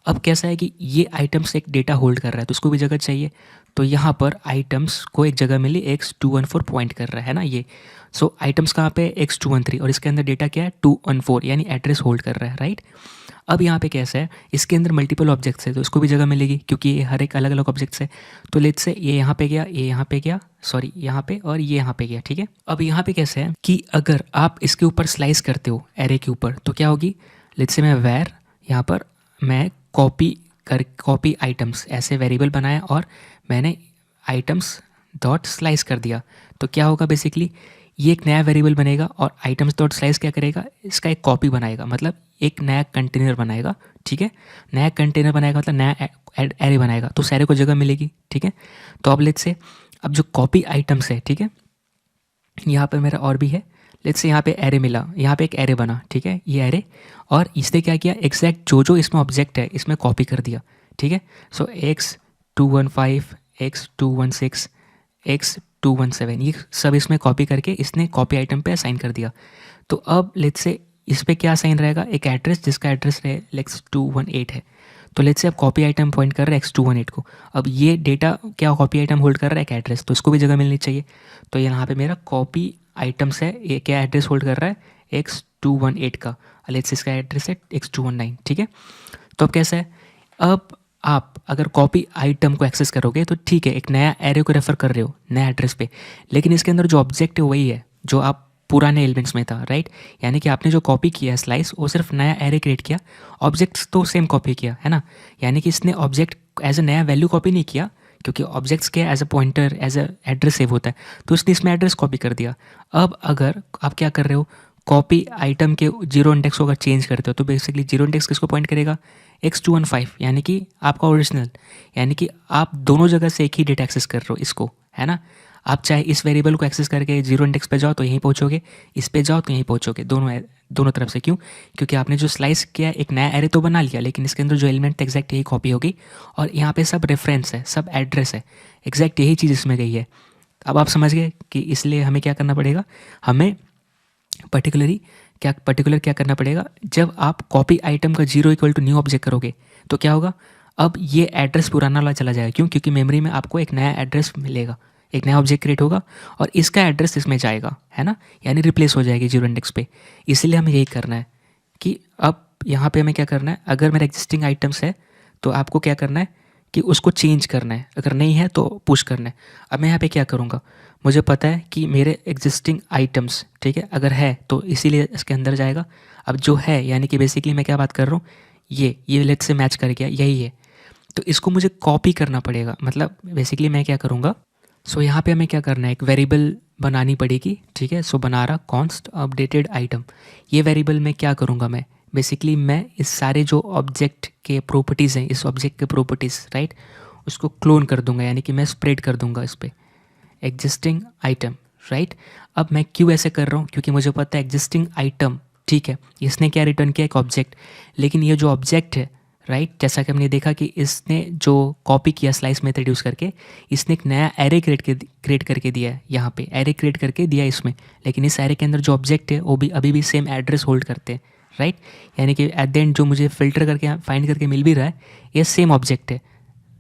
अब कैसा है कि ये आइटम्स एक डेटा होल्ड कर रहा है, तो उसको भी जगह चाहिए, तो यहाँ पर आइटम्स को एक जगह मिली, x214 पॉइंट कर रहा है ना ये। सो आइटम्स कहाँ पे, x213, और इसके अंदर डेटा क्या है, 214, यानी एड्रेस होल्ड कर रहा है, राइट। अब यहाँ पे कैसा है, इसके अंदर मल्टीपल ऑब्जेक्ट्स है, तो इसको भी जगह मिलेगी क्योंकि ये हर एक अलग अलग ऑब्जेक्ट्स है। तो लेट्स से ये यहाँ पे गया, ये यहाँ पे गया, सॉरी यहाँ पे, और ये यहाँ पे गया, ठीक है। अब यहाँ पे कैसे है कि अगर आप इसके ऊपर स्लाइस करते हो एरे के ऊपर, तो क्या होगी, लेट्स से मैं वेर, यहाँ पर मैं कॉपी आइटम्स ऐसे वेरिएबल बनाया और मैंने आइटम्स डॉट स्लाइस कर दिया, तो क्या होगा बेसिकली, ये एक नया वेरिएबल बनेगा और आइटम्स डॉट स्लाइस क्या करेगा, इसका एक कॉपी बनाएगा, मतलब एक नया कंटेनर बनाएगा, ठीक है। नया कंटेनर बनाएगा मतलब नया एरे बनाएगा, तो उस एरे को जगह मिलेगी, ठीक है। तो अब लेट्स से अब जो कॉपी आइटम्स है, ठीक है, यहाँ पर मेरा और भी है, लेट्स से यहाँ पे एरे मिला, यहाँ पे एक एरे बना, ठीक है, ये एरे, और इसने क्या किया, एग्जैक्ट जो जो इसमें ऑब्जेक्ट है इसमें कॉपी कर दिया, ठीक है। सो x215 x216 x217 ये सब इसमें कॉपी करके इसने कॉपी आइटम पे असाइन कर दिया। तो अब लेट्स से इस पे क्या असाइन रहेगा, एक एड्रेस जिसका एड्रेस रहे x218 है, तो लेट्स से अब कॉपी आइटम पॉइंट कर रहा है x218 को। अब ये डेटा क्या कॉपी आइटम होल्ड कर रहा है, एक एड्रेस, तो इसको भी जगह मिलनी चाहिए। तो यहाँ पे मेरा कॉपी आइटम्स है, ये क्या एड्रेस होल्ड कर रहा है, x218 का, लेट्स से इसका एड्रेस है x219, ठीक है। तो अब कैसा है, अब आप अगर कॉपी आइटम को एक्सेस करोगे तो ठीक है, एक नया एरे को रेफर कर रहे हो नया एड्रेस पे, लेकिन इसके अंदर जो ऑब्जेक्ट है वही है जो आप पुराने एलिमेंट्स में था, राइट। यानी कि आपने जो कॉपी किया है स्लाइस, वो सिर्फ नया एरे क्रिएट किया, ऑब्जेक्ट्स तो सेम कॉपी किया, है ना। यानी कि इसने ऑब्जेक्ट एज ए नया वैल्यू कॉपी नहीं किया, क्योंकि ऑब्जेक्ट्स के as a pointer as a address save होता है, तो इसने इसमें एड्रेस कॉपी कर दिया। अब अगर आप क्या कर रहे हो, कॉपी आइटम के 0 इंडेक्स को अगर चेंज करते हो, तो बेसिकली 0 इंडेक्स किसको पॉइंट करेगा, x215, यानी कि आपका ओरिजिनल, यानी कि आप दोनों जगह से एक ही डेटा एक्सेस कर रहे हो इसको, है ना। आप चाहे इस वेरिएबल को एक्सेस करके 0 इंडेक्स पे जाओ तो यहीं पहुंचोगे, इस पे जाओ तो यहीं पहुंचोगे, दोनों तरफ से। क्यों, क्योंकि आपने जो स्लाइस किया एक नया एरे तो बना लिया, लेकिन इसके अंदर जो एलिमेंट एग्जैक्ट यही कॉपी होगी, और यहाँ पे सब रेफरेंस है, सब एड्रेस है, एग्जैक्ट यही चीज़ इसमें गई है। अब आप समझ गए कि इसलिए हमें क्या करना पड़ेगा, हमें पर्टिकुलर क्या करना पड़ेगा, जब आप कॉपी आइटम का 0 इक्वल टू न्यू ऑब्जेक्ट करोगे तो क्या होगा, अब ये एड्रेस पुराना वाला चला जाएगा। क्यों, क्योंकि मेमोरी में आपको एक नया एड्रेस मिलेगा, एक नया ऑब्जेक्ट क्रिएट होगा और इसका एड्रेस इसमें जाएगा, है ना, यानी रिप्लेस हो जाएगी 0 इंडेक्स पे। इसलिए हमें यही करना है कि अब यहाँ पे हमें क्या करना है, अगर मेरा एग्जिस्टिंग आइटम्स है तो आपको क्या करना है कि उसको चेंज करना है, अगर नहीं है तो पुश करना है। अब मैं यहाँ पे क्या करूँगा, मुझे पता है कि मेरे एग्जिस्टिंग आइटम्स, ठीक है, अगर है तो इसीलिए इसके अंदर जाएगा। अब जो है यानी कि बेसिकली मैं क्या बात कर रहा हूँ, ये लेट्स से मैच कर गया, यही है, तो इसको मुझे कॉपी करना पड़ेगा। मतलब बेसिकली मैं क्या करूँगा, सो यहाँ पे हमें क्या करना है, एक वेरिएबल बनानी पड़ेगी, ठीक है। सो बना रहा कॉन्स्ट अपडेटेड आइटम, ये वेरिएबल में क्या करूँगा, मैं बेसिकली मैं इस सारे जो ऑब्जेक्ट के प्रॉपर्टीज़ हैं, इस ऑब्जेक्ट के प्रॉपर्टीज़, राइट, उसको क्लोन कर दूंगा, यानी कि मैं स्प्रेड कर दूंगा इस पर एग्जिस्टिंग आइटम, राइट। अब मैं क्यों ऐसे कर रहा हूँ, क्योंकि मुझे पता है एग्जिस्टिंग आइटम, ठीक है, इसने क्या रिटर्न किया, एक ऑब्जेक्ट, लेकिन ये जो ऑब्जेक्ट है, राइट। जैसा कि हमने देखा कि इसने जो कॉपी किया स्लाइस मेथड यूज़ करके, इसने एक नया एरे क्रिएट करके दिया है, यहाँ पे एरे क्रिएट करके दिया है इसमें। लेकिन इस एरे के अंदर जो ऑब्जेक्ट है वो भी अभी भी सेम एड्रेस होल्ड करते हैं, राइट। यानी कि एट द एंड जो मुझे फ़िल्टर करके फाइंड करके मिल भी रहा है, ये सेम ऑब्जेक्ट है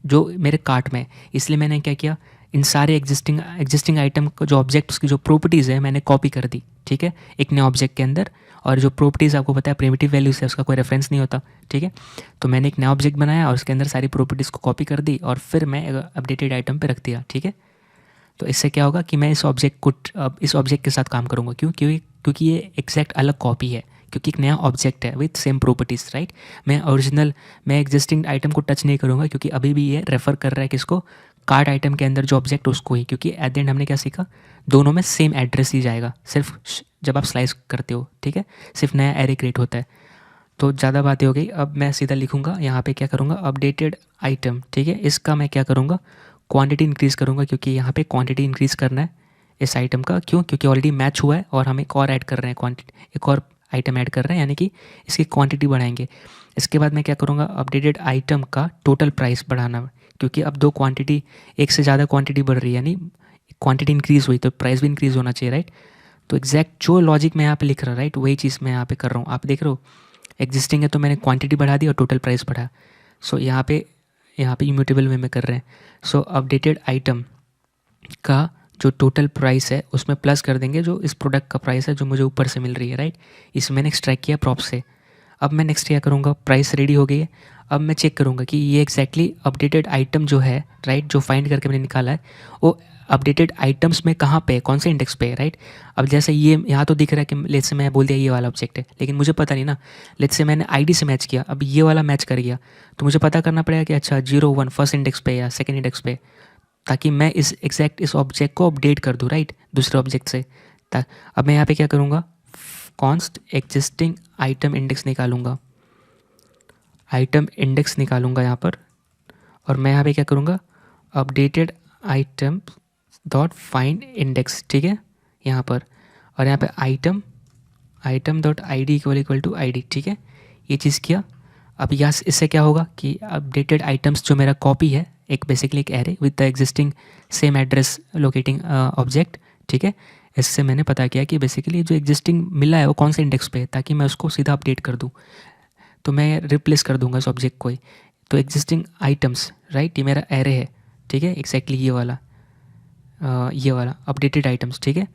जो मेरे कार्ट में है। इसलिए मैंने क्या किया, इन सारे एग्जिस्टिंग आइटम को जो ऑब्जेक्ट उसकी जो प्रॉपर्टीज़ है मैंने कॉपी कर दी, ठीक है, एक नए ऑब्जेक्ट के अंदर। और जो प्रॉपर्टीज़ आपको पता है प्रिमिटिव वैल्यूज़ है, उसका कोई रेफरेंस नहीं होता, ठीक है। तो मैंने एक नया ऑब्जेक्ट बनाया और उसके अंदर सारी प्रॉपर्टीज़ को कॉपी कर दी और फिर मैं अपडेटेड आइटम पे रख दिया, ठीक है। तो इससे क्या होगा कि मैं इस ऑब्जेक्ट को अब इस ऑब्जेक्ट के साथ काम करूँगा, क्योंकि ये एग्जैक्ट अलग कॉपी है, क्योंकि एक नया ऑब्जेक्ट है विथ सेम प्रॉपर्टीज़, राइट। मैं एग्जिस्टिंग आइटम को टच नहीं करूँगा, क्योंकि अभी भी ये रेफ़र कर रहा है किसको, कार्ड आइटम के अंदर जो ऑब्जेक्ट उसको ही, क्योंकि एट द एंड हमने क्या सीखा, दोनों में सेम एड्रेस ही जाएगा, सिर्फ जब आप स्लाइस करते हो, ठीक है, सिर्फ नया एरे क्रिएट होता है। तो ज़्यादा बातें हो गई, अब मैं सीधा लिखूँगा यहाँ पे, क्या करूँगा, अपडेटेड आइटम, ठीक है। इसका मैं क्या करूँगा, क्वांटिटी इंक्रीज़ करूँगा, क्योंकि यहाँ पे क्वांटिटी इंक्रीज़ करना है इस आइटम का। क्यों? क्योंकि ऑलरेडी मैच हुआ है और हम एक और ऐड कर रहे हैं, क्वांटिटी एक और आइटम ऐड कर रहे हैं, यानी कि इसकी क्वांटिटी बढ़ाएंगे। इसके बाद मैं क्या करूँगा, अपडेटेड आइटम का टोटल प्राइस बढ़ाना, क्योंकि अब दो क्वांटिटी, एक से ज़्यादा क्वांटिटी बढ़ रही है, यानी क्वांटिटी इंक्रीज़ हुई तो प्राइस भी इंक्रीज़ होना चाहिए, राइट। तो एग्जैक्ट जो लॉजिक मैं यहाँ पे लिख रहा हूँ, राइट, वही चीज़ मैं यहाँ पे कर रहा हूँ। आप देख रहे हो, एग्जिस्टिंग है तो मैंने क्वांटिटी बढ़ा दी और टोटल प्राइस बढ़ा। सो यहाँ पे इम्यूटेबल वे में कर रहे हैं। सो अपडेटेड आइटम का जो टोटल प्राइस है उसमें प्लस कर देंगे जो इस प्रोडक्ट का प्राइस है जो मुझे ऊपर से मिल रही है, राइट। इसे मैंने एक्सट्रैक्ट किया प्रॉप से। अब मैं नेक्स्ट क्या करूँगा, प्राइस रेडी हो गई है। अब मैं चेक करूँगा कि ये एग्जैक्टली अपडेटेड आइटम जो है, राइट, जो फाइंड करके मैंने निकाला है, वो अपडेटेड आइटम्स में कहाँ पे है, कौन से इंडेक्स पे है, राइट। अब जैसे ये यहाँ तो दिख रहा है कि लेट्स से मैं बोल दिया ये वाला ऑब्जेक्ट है, लेकिन मुझे पता नहीं ना, लेट्स से मैंने आईडी से मैच किया, अब ये वाला मैच कर गया, तो मुझे पता करना पड़ेगा कि अच्छा 0 1 फर्स्ट इंडेक्स पे या सेकंड इंडेक्स पे, ताकि मैं इस ऑब्जेक्ट को अपडेट कर दूँ, राइट, दूसरे ऑब्जेक्ट से। अब मैं यहाँ पे क्या करूँगा, कॉन्स्ट एग्जिस्टिंग आइटम इंडेक्स निकालूंगा, आइटम इंडेक्स निकालूंगा यहाँ पर। और मैं यहाँ पे क्या करूँगा, updated item dot find index, ठीक है, यहाँ पर। और यहाँ पे item dot I D equal to I D, ठीक है, ये चीज़ किया। अब यहाँ इससे क्या होगा कि अपडेटेड आइटम्स जो मेरा कॉपी है, एक बेसिकली एक array with the existing same address locating object, ठीक है। इससे मैंने पता किया कि बेसिकली जो एग्जिस्टिंग मिला है वो कौन से इंडेक्स पे है, ताकि मैं उसको सीधा अपडेट कर दूँ। तो मैं रिप्लेस कर दूंगा इस ऑब्जेक्ट को ही। तो एग्जिस्टिंग आइटम्स, राइट, ये मेरा एरे है, ठीक है, एक्जैक्टली ये वाला अपडेटेड आइटम्स, ठीक है।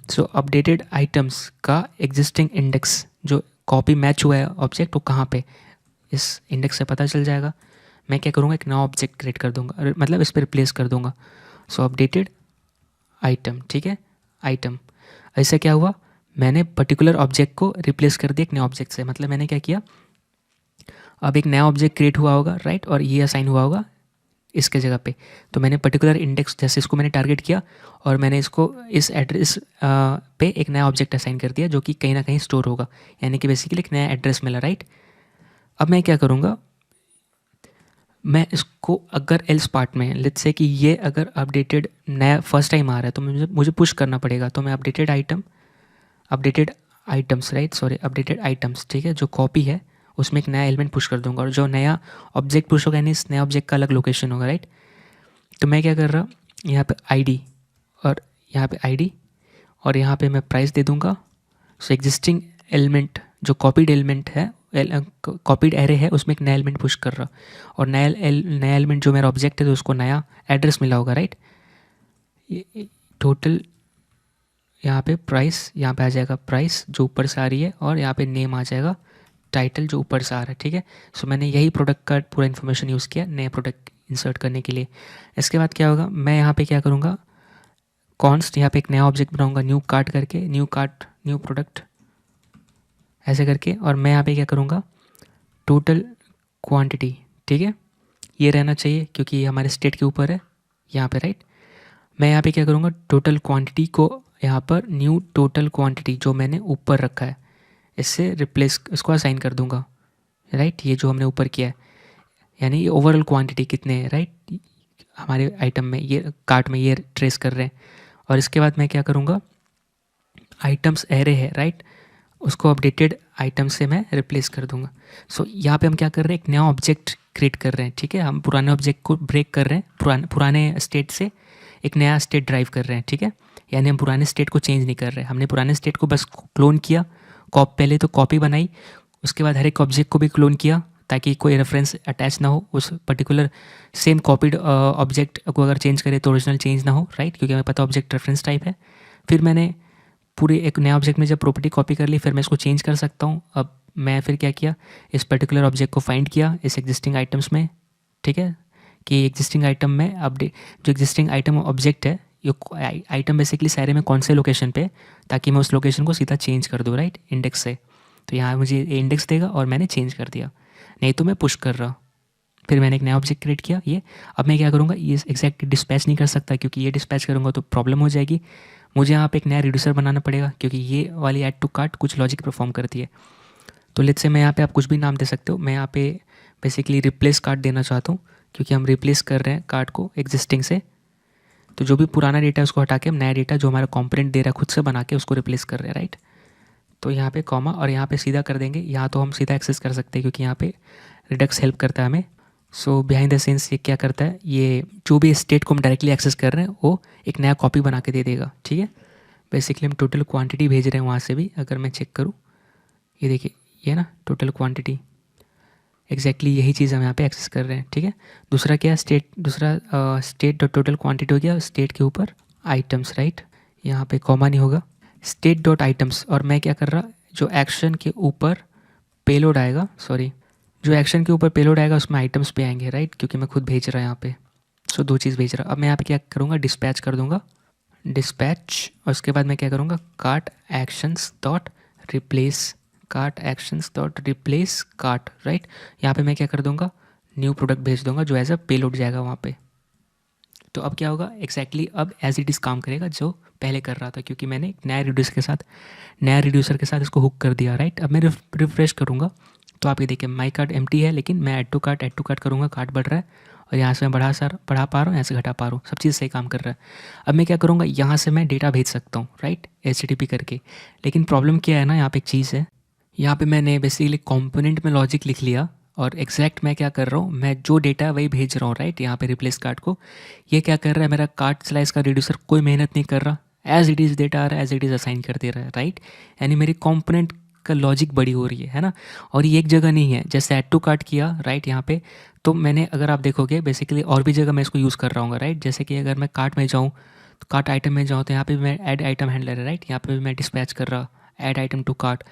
सो अपडेटेड आइटम्स का एग्जिस्टिंग इंडेक्स जो कॉपी मैच हुआ है ऑब्जेक्ट, वो कहाँ पे, इस इंडेक्स से पता चल जाएगा। मैं क्या करूँगा, एक नया ऑब्जेक्ट क्रिएट कर दूंगा, मतलब इस पर रिप्लेस कर दूंगा। सो अपडेटेड आइटम, ठीक है, आइटम। ऐसे क्या हुआ, मैंने पर्टिकुलर ऑब्जेक्ट को रिप्लेस कर दिया एक नए ऑब्जेक्ट से। मतलब मैंने क्या किया, अब एक नया ऑब्जेक्ट क्रिएट हुआ होगा, राइट, और ये असाइन हुआ होगा इसके जगह पे। तो मैंने पर्टिकुलर इंडेक्स, जैसे इसको मैंने टारगेट किया और मैंने इसको इस एड्रेस पे एक नया ऑब्जेक्ट असाइन कर दिया जो कि कहीं ना कहीं स्टोर होगा, यानी कि बेसिकली एक नया एड्रेस मिला, राइट। अब मैं क्या करूँगा, मैं इसको अगर एल्स पार्ट में, लेट्स से कि ये अगर अपडेटेड नया फर्स्ट टाइम आ रहा है तो मुझे पुश करना पड़ेगा। तो मैं updated items, right, sorry, updated items, ठीक है, जो कॉपी है उसमें एक नया एलिमेंट पुश कर दूंगा, और जो नया ऑब्जेक्ट पुश होगा यानी इस नया ऑब्जेक्ट का अलग लोकेशन होगा, राइट। तो मैं क्या कर रहा हूँ, यहाँ पे आईडी और यहाँ पे आईडी और यहाँ पे मैं प्राइस दे दूंगा। सो एग्जिस्टिंग एलिमेंट जो कॉपीड एलिमेंट है, कॉपीड एरे है, उसमें एक नया एलिमेंट पुश कर रहा, और नया एलिमेंट जो मेरा ऑब्जेक्ट है तो उसको नया एड्रेस मिला होगा, राइट। टोटल यहाँ पे प्राइस, यहाँ पे आ जाएगा प्राइस जो ऊपर से आ रही है, और यहाँ पे नेम आ जाएगा, टाइटल जो ऊपर से आ रहा है, ठीक है। सो मैंने यही प्रोडक्ट का पूरा इन्फॉर्मेशन यूज़ किया नए प्रोडक्ट इंसर्ट करने के लिए। इसके बाद क्या होगा, मैं यहाँ पे क्या करूँगा, कॉन्स्ट, यहाँ पे एक नया ऑब्जेक्ट बनाऊँगा, न्यू कार्ट करके, न्यू प्रोडक्ट ऐसे करके। और मैं यहाँ पे क्या करूँगा, टोटल क्वांटिटी, ठीक है, ये रहना चाहिए क्योंकि ये हमारे स्टेट के ऊपर है यहाँ पे, राइट। मैं यहाँ पे क्या करूँगा, टोटल क्वांटिटी को यहाँ पर न्यू टोटल क्वांटिटी जो मैंने ऊपर रखा है इससे रिप्लेस, इसको असाइन कर दूंगा, राइट। ये जो हमने ऊपर किया है, यानी ये ओवरऑल क्वांटिटी कितने हैं, राइट, हमारे आइटम में, ये कार्ट में ये ट्रेस कर रहे हैं। और इसके बाद मैं क्या करूँगा, आइटम्स एरे है, राइट, उसको अपडेटेड आइटम से मैं रिप्लेस कर दूंगा। सो यहाँ पे हम क्या कर रहे हैं, एक नया ऑब्जेक्ट क्रिएट कर रहे हैं, ठीक है। हम पुराने ऑब्जेक्ट को ब्रेक कर रहे हैं, पुराने स्टेट से एक नया स्टेट ड्राइव कर रहे हैं, ठीक है। यानी हम पुराने स्टेट को चेंज नहीं कर रहे, हमने पुराने स्टेट को बस क्लोन किया। पहले तो कॉपी बनाई, उसके बाद हर एक ऑब्जेक्ट को भी क्लोन किया ताकि कोई रेफरेंस अटैच ना हो उस पर्टिकुलर सेम कॉपीड ऑब्जेक्ट को अगर चेंज करें तो ओरिजिनल चेंज ना हो, राइट, क्योंकि हमें पता ऑब्जेक्ट रेफरेंस टाइप है। फिर मैंने पूरे एक नया ऑब्जेक्ट में जब प्रॉपर्टी कॉपी कर ली, फिर मैं इसको चेंज कर सकता हूँ। अब मैं फिर क्या किया, इस पर्टिकुलर ऑब्जेक्ट को फाइंड किया इस एग्जिस्टिंग आइटम्स में, ठीक है, कि एग्जिस्टिंग आइटम में अपडेट जो एग्जिस्टिंग आइटम ऑब्जेक्ट है, ये आइटम बेसिकली सारे में कौन से लोकेशन पे, ताकि मैं उस लोकेशन को सीधा चेंज कर दूँ, राइट, इंडेक्स से। तो यहाँ मुझे ये इंडेक्स देगा और मैंने चेंज कर दिया, नहीं तो मैं पुश कर रहा। फिर मैंने एक नया ऑब्जेक्ट क्रिएट किया ये। अब मैं क्या करूँगा, ये एग्जैक्ट डिस्पैच नहीं कर सकता क्योंकि ये डिस्पैच करूँगा तो प्रॉब्लम हो जाएगी। मुझे यहाँ पे एक नया रिड्यूसर बनाना पड़ेगा क्योंकि ये वाली ऐड टू कार्ट कुछ लॉजिक परफॉर्म करती है। तो लेट्स से मैं यहाँ पे, आप कुछ भी नाम दे सकते हो, मैं यहाँ पे बेसिकली रिप्लेस कार्ट देना चाहता हूँ क्योंकि हम रिप्लेस कर रहे हैं कार्ट को एग्जिस्टिंग से। तो जो भी पुराना डेटा है उसको हटा के हम नया डेटा जो हमारा कॉम्पोनेंट दे रहा है खुद से बना के उसको रिप्लेस कर रहे हैं, राइट। तो यहाँ पे कॉमा और यहाँ पे सीधा कर देंगे। यहाँ तो हम सीधा एक्सेस कर सकते हैं क्योंकि यहाँ पे रिडक्स हेल्प करता है हमें। सो बिहाइंड द सीन्स ये क्या करता है, ये जो भी स्टेट को हम डायरेक्टली एक्सेस कर रहे हैं वो एक नया कॉपी बना के दे देगा, ठीक है। बेसिकली हम टोटल क्वांटिटी भेज रहे हैं वहाँ से भी, अगर मैं चेक करूँ, ये देखिए, ये ना टोटल क्वांटिटी, एग्जैक्टली यही चीज़ हम यहाँ पे एक्सेस कर रहे हैं, ठीक है। दूसरा क्या, स्टेट डॉट टोटल क्वांटिटी हो गया, स्टेट के ऊपर आइटम्स, राइट, यहाँ पे कॉमा नहीं होगा, स्टेट डॉट आइटम्स। और मैं क्या कर रहा, जो एक्शन के ऊपर पेलोड आएगा, सॉरी, जो एक्शन के ऊपर पेलोड आएगा उसमें आइटम्स पे आएंगे, राइट, क्योंकि मैं खुद भेज रहा यहाँ पे। सो दो चीज़ भेज रहा। अब मैं यहाँ पे क्या करूँगा, डिस्पैच कर दूँगा, डिस्पैच, और उसके बाद मैं क्या करूँगा, cart actions dot replace, cart actions dot replace cart, right. यहाँ पे मैं क्या कर दूँगा, न्यू प्रोडक्ट भेज दूँगा जो एज अ पेलोड जाएगा वहाँ पे। तो अब क्या होगा एग्जैक्टली, अब एज इट इज़ काम करेगा जो पहले कर रहा था, क्योंकि मैंने एक नया रिड्यूसर के साथ इसको हुक कर दिया, राइट। अब मैं रिफ्रेश करूँगा तो आप ये देखिए माई कार्ट एम्प्टी है, लेकिन मैं ऐड टू कार्ट करूँगा, कार्ट बढ़ रहा है और यहाँ से मैं बढ़ा पा रहा हूँ, यहाँ से घटा पा रहा हूँ, सब चीज़ सही काम कर रहा है। अब मैं क्या करूँगा, यहाँ से मैं डेटा भेज सकता हूँ, राइट, HTTP करके। लेकिन प्रॉब्लम क्या है ना, यहाँ पे एक चीज़ है, यहाँ पे मैंने बेसिकली कंपोनेंट में लॉजिक लिख लिया और एग्जैक्ट मैं क्या कर रहा हूँ, मैं जो डेटा है वही भेज रहा हूँ, राइट। यहाँ पे रिप्लेस कार्ट को ये क्या कर रहा है, मेरा कार्ट स्लाइस का रिड्यूसर कोई मेहनत नहीं कर रहा, एज इट इज़ डेटा आ रहा है, एज इट इज़ असाइन कर दे रहा है, राइट। यानी मेरी कंपोनेंट का लॉजिक बड़ी हो रही है ना। और ये एक जगह नहीं है, जैसे ऐड टू कार्ट किया, राइट, यहाँ पे तो मैंने, अगर आप देखोगे बेसिकली और भी जगह मैं इसको यूज़ कर रहा हूँ, राइट। जैसे कि अगर मैं कार्ट में जाऊँ तो कार्ट आइटम में जाऊँ तो यहाँ पे भी मैं ऐड आइटम हैंडलर है, राइट, यहाँ पे भी मैं डिस्पैच कर रहा, ऐड आइटम टू कार्ट,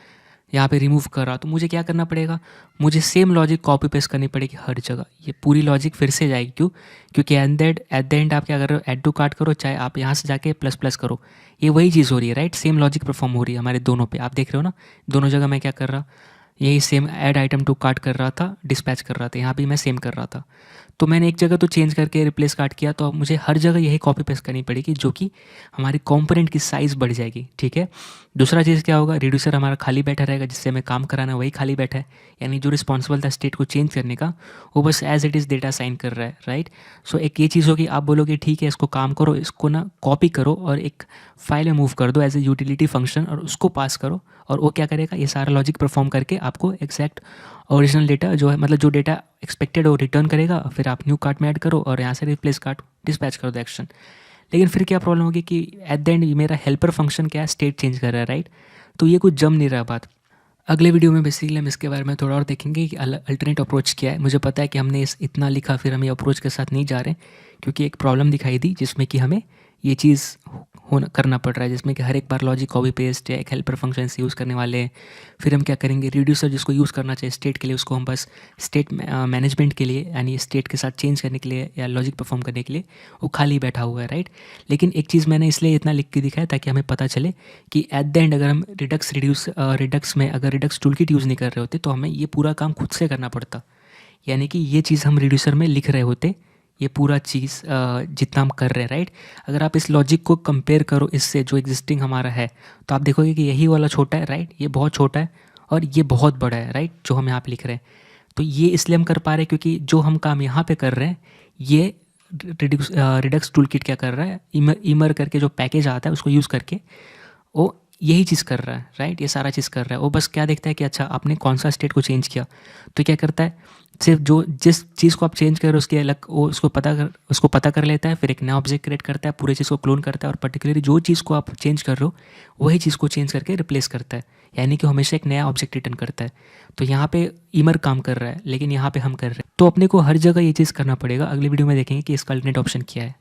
यहाँ पे रिमूव कर रहा। तो मुझे क्या करना पड़ेगा, मुझे सेम लॉजिक कॉपी पेस्ट करनी पड़ेगी हर जगह, ये पूरी लॉजिक फिर से जाएगी। क्यों, क्योंकि एट द एंड आप क्या कर रहे हो, ऐड टू कार्ट करो चाहे आप यहाँ से जाके प्लस प्लस करो, ये वही चीज़ हो रही है, राइट। सेम लॉजिक परफॉर्म हो रही है हमारे दोनों पे, आप देख रहे हो ना, दोनों जगह मैं क्या कर रहा, यही same add item to cart कर रहा था, डिस्पैच कर रहा था, यहाँ भी मैं सेम कर रहा था। तो मैंने एक जगह तो चेंज करके रिप्लेस कार्ट किया, तो अब मुझे हर जगह यही कॉपी पेस्ट करनी पड़ेगी, जो कि हमारी कंपोनेंट की साइज़ बढ़ जाएगी, ठीक है। दूसरा चीज़ क्या होगा, रिड्यूसर हमारा खाली बैठा रहेगा, जिससे हमें काम कराना वही खाली बैठा है, यानी जो रिस्पॉन्सिबल था स्टेट को चेंज करने का वो बस as it is data sign कर रहा है, राइट। सो एक ये चीज़ होगी, आप बोलोगे ठीक है इसको काम करो, इसको ना कॉपी करो और एक फाइल में मूव कर दो एज ए यूटिलिटी फंक्शन और उसको पास करो, और वो क्या करेगा, ये सारा लॉजिक परफॉर्म करके आपको एग्जैक्ट ओरिजिनल डेटा जो है, मतलब जो डेटा एक्सपेक्टेड हो रिटर्न करेगा। फिर आप न्यू कार्ट में ऐड करो और यहाँ से रिप्लेस कार्ट डिस्पैच कर दो एक्शन। लेकिन फिर क्या प्रॉब्लम होगी कि एट द एंड मेरा हेल्पर फंक्शन क्या है, स्टेट चेंज कर रहा है, राइट। तो ये कुछ जम नहीं रहा बात। अगले वीडियो में बेसिकली हम इसके बारे में थोड़ा और देखेंगे कि अल्टरनेट अप्रोच क्या है। मुझे पता है कि हमने इतना लिखा फिर हम ये अप्रोच के साथ नहीं जा रहे, क्योंकि एक प्रॉब्लम दिखाई दी जिसमें कि हमें ये चीज़ करना पड़ रहा है, जिसमें कि हर एक बार लॉजिक कॉपी पेस्ट या एक हेल्पर फंक्शन से यूज़ करने वाले हैं। फिर हम क्या करेंगे, रिड्यूसर जिसको यूज़ करना चाहिए स्टेट के लिए, उसको हम बस स्टेट मैनेजमेंट के लिए, यानी स्टेट के साथ चेंज करने के लिए या लॉजिक परफॉर्म करने के लिए वो खाली बैठा हुआ है, राइट। लेकिन एक चीज़ मैंने इसलिए इतना लिख के दिखाया ताकि हमें पता चले कि एट द एंड अगर हम रिडक्स में अगर रिडक्स टूलकिट यूज़ नहीं कर रहे होते तो हमें ये पूरा काम खुद से करना पड़ता। यानी कि ये चीज़ हम रिड्यूसर में लिख रहे होते, ये पूरा चीज़ जितना हम कर रहे हैं, राइट। अगर आप इस लॉजिक को कंपेयर करो इससे जो एग्जिस्टिंग हमारा है, तो आप देखोगे कि यही वाला छोटा है, राइट, ये बहुत छोटा है और ये बहुत बड़ा है, राइट, जो हम यहाँ पे लिख रहे हैं। तो ये इसलिए हम कर पा रहे हैं क्योंकि जो हम काम यहाँ पे कर रहे हैं, ये रिडक्स टूलकिट क्या कर रहा है, इमर करके जो पैकेज आता है उसको यूज़ करके वो यही चीज़ कर रहा है, राइट? ये सारा चीज़ कर रहा है। वो बस क्या देखता है कि अच्छा आपने कौन सा स्टेट को चेंज किया, तो क्या करता है, सिर्फ जो जिस चीज़ को आप चेंज कर रहे हो उसके अलग वो उसको पता कर लेता है, फिर एक नया ऑब्जेक्ट क्रिएट करता है, पूरे चीज़ को क्लोन करता है और पर्टिकुलरली जो चीज़ को आप चेंज कर रहे हो वही चीज़ को चेंज करके रिप्लेस करता है, यानी कि हमेशा एक नया ऑब्जेक्ट रिटर्न करता है। तो यहाँ पे ईमर काम कर रहा है, लेकिन यहाँ पे हम कर रहे हैं। तो अपने को हर जगह ये चीज़ करना पड़ेगा। अगली वीडियो में देखेंगे कि इसका अल्टरनेट ऑप्शन क्या है।